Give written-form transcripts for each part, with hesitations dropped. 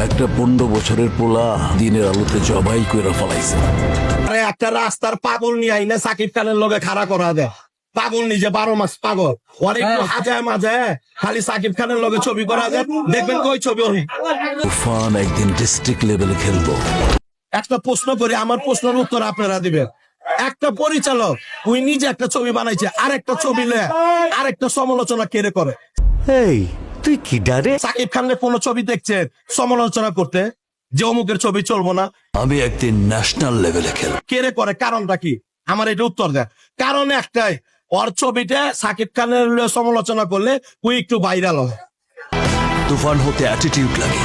একটা 15 বছরের পোলা দিনের আলোতে জবাই কইরা ফলাইছে। আরে একটা রাস্তার পাগল নিয়ে আইনা সাকিব খানের লগে খাড়া করা দেয়। পাগল নিজে 12 মাস পাগল, অনেক হাজায় মাঝে খালি সাকিব খানের লগে ছবি করা যায়। দেখবেন কই ছবি ওই তুফান একদিন ডিস্ট্রিক্ট লেভেলে খেলবো। একটা প্রশ্ন করি, আমার প্রশ্নের উত্তর আপনারা দিবেন। একটা পরিচালক ওই নিজে একটা ছবি বানাইছে, আরেকটা ছবি লয়ে আরেকটা সমালোচনা কেড়ে করে। এই তুই কি ডারে? সাকিব খানের কোন ছবি দেখছেন সমালোচনা করতে যে অমুকের ছবি চলবো না? আমি একদিন ন্যাশনাল লেভেলে খেলবো। কেড়ে করে কারণটা কি? আমার এটা উত্তর দেয়। কারণ একটাই, ওর ছবিটা সাকিব খানের সমালোচনা করলে ওই একটু ভাইরাল হয়। তুফান হতে অ্যাটিটিউড লাগে।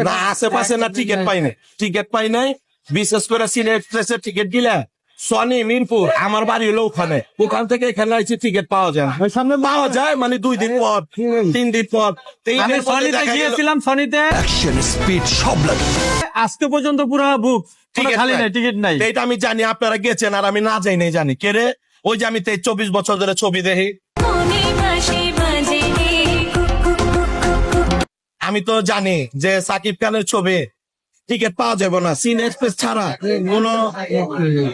না আশেপাশে না টিকিট পাই নাই। বিশেষ করে সিলেট এক্সপ্রেসের টিকিট গিলা সনি মিরপুর, আমার বাড়ি হলো ওখানে। ওখান থেকে এখানে আইছি টিকিট পাওয়া যায় না। সামনে পাওয়া যায় মানে 2 দিন পর 3 দিন পর। আমি সনিতে গিয়েছিলাম, সনিতে অ্যাকশন স্পিড সব লাগে। আজকে পর্যন্ত পুরো বুক, খালি নাই, টিকিট নাই। এটা আমি জানি, আপনারা গেছেন আর আমি না যাই নাই জানি। কে রে? ওই যে আমি 24 বছর ধরে ছবি দেখি, আমি তো জানি যে সাকিব খানের ছবি টিকিট পাওয়া যাবে না। সিন এক্সপ্রেস ছাড়া কোন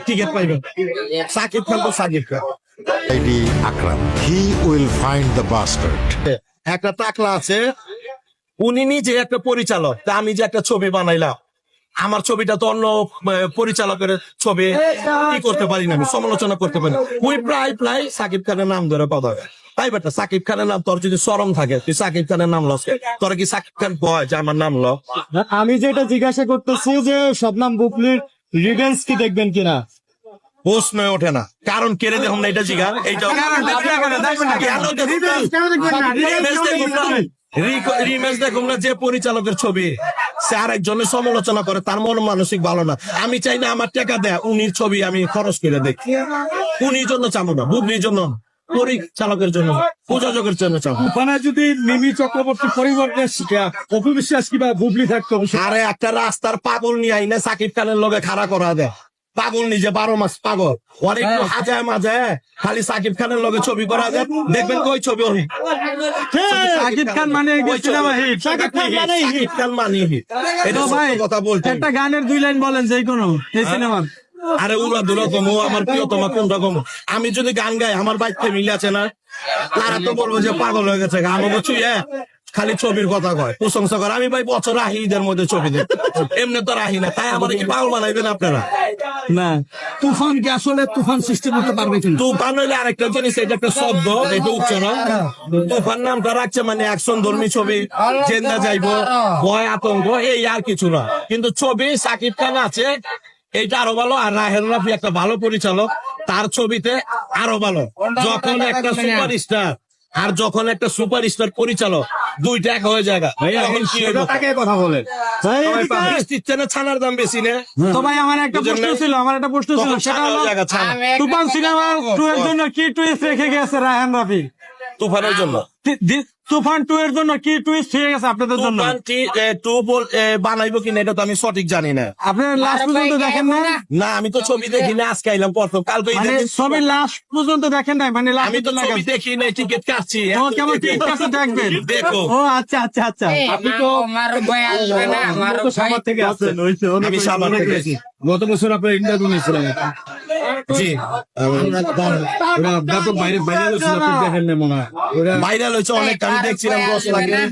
টিকিট পাইবে। সাকিব খান তো Shakib Khan. ID Akram. He will find the bastard. একটা টাকলা আছে, উনি নিজে একটা পরিচালক। তা আমি যে একটা ছবি বানাইলাম, আমার ছবিটা তো অন্য পরিচালকের ছবি কি করতে পারি না, আমি সমালোচনা করতে পারি না। ওই প্রায় সাকিব খানের নাম ধরে কথা হয়। তাই বেটা সাকিব খানের নাম, তোর যদি শরম থাকে তুই সাকিব খানের নাম লস, তোর কি সাকিব খান কয় যে আমার নাম ল? আমি যেটা জিজ্ঞাসা করতেছি যে শবনম বুবলির রিভেঞ্জ কি দেখবেন কিনা? প্রশ্ন ওঠে না, কারণ কেড়ে দেখুন না এটা জিগার। এইটা রিমেজ দেখুন না, যে পরিচালকের ছবি সে আরেকজনের সমালোচনা করে, তার মন মানসিক ভালো না। আমি চাই না আমার টাকা দেয় উনির ছবি আমি খরচ করে দেখি। উনির জন্য চাবো না, বুবলির জন্য, পরিচালকের জন্য, প্রযোজকের জন্য চাবো। ওখানে যদি মিমি চক্রবর্তী পরিবর্তে অপু বিশ্বাস কিংবা বুবলি থাকতো, আরে একটা রাস্তার পাগল নিয়ে আইনা সাকিব খানের লগে খাড়া করা দেয়। পাগল নিজে 12 মাস পাগল, অনেক হাজায় মাঝে খালি সাকিব খানের লগে ছবি করা যায়। দেখবেন কই ছবি ওই সাকিব খান মানে সিনেমা হিট, সাকিব খান মানে হিট। এটা সত্য কথা বলছি। একটা গানের 2 লাইন বলেন যে কোনো এই সিনেমার। আরে উড়া দুরা কমো, আমার প্রিয় তোমা কোন রকম। আমি যদি গান গাই, আমার বাইতে মিলে আছে না, তারা তো বলবো যে পাগল হয়ে গেছে। আমার বলছি খালি ছবির কথা কয়, প্রশংসা করে। আমি ভাই বছর রাহি ঈদের মধ্যে ছবি দেখ, এমনি তো রাহি না। তাই আমার কি পাগল বানাইবেন আপনারা? না, তুফান কি আসলে তুফান সৃষ্টি করতে পারবে কিন্তু? তুফান হইলে আরেকটা জিনিস, এটা একটা শব্দ, এটা উচ্চারণ। তুফান নামটা রাখছে মানে অ্যাকশন ধর্মী ছবি, জেন্দা যাইবো, ভয় আতঙ্ক, এই আর কিছু না। কিন্তু ছবি সাকিব খান আছে, এইটা আরো ভালো। আর রাহেল রাফি একটা ভালো পরিচালক, তার ছবিতে আরো ভালো। যখন একটা সুপারস্টার আর যখন একটা সুপারস্টার পরিচালক দুইটা এক হয়ে যায়, তখন কি হইব? কথা বলেন ছানার দাম বেশি না তো ভাই। আমার একটা প্রশ্ন ছিল, সেটা হলো তুফান সিনেমা 2 এর জন্য কি টুইস্ট রেখে গেছে রায়হান রাফি? তুফানের জন্য তুফান 2 এর জন্য কি টুইস্ট হয়ে গেছে আপনাদের জন্য? বানাইবো কিনা এটা তো আমি সঠিক জানি না। আপনার লাস্ট পর্যন্ত দেখেন না? না, আমি তো ছবি দেখি না, আজকে আইলাম, প্রথম কাল তো ছবি লাস্ট পর্যন্ত দেখেন নাই? মানে আমি তো ছবি দেখি না, টিকিট কাটছি। কেমন টিকিট কাছে দেখবেন? দেখো। ও আচ্ছা আচ্ছা আচ্ছা, আপনি তো সাভার থেকে আসছেন। আমি সাভার থেকে আছি। গত বছর আপনার ইন্টারভিউ নিয়েছিলাম। জি, ব্যাপক বাইরে হয়েছিল, আপনি দেখেন না মনে হয়? ভাইরাল হয়েছে অনেক, আমি দেখছিলাম 10 লাখের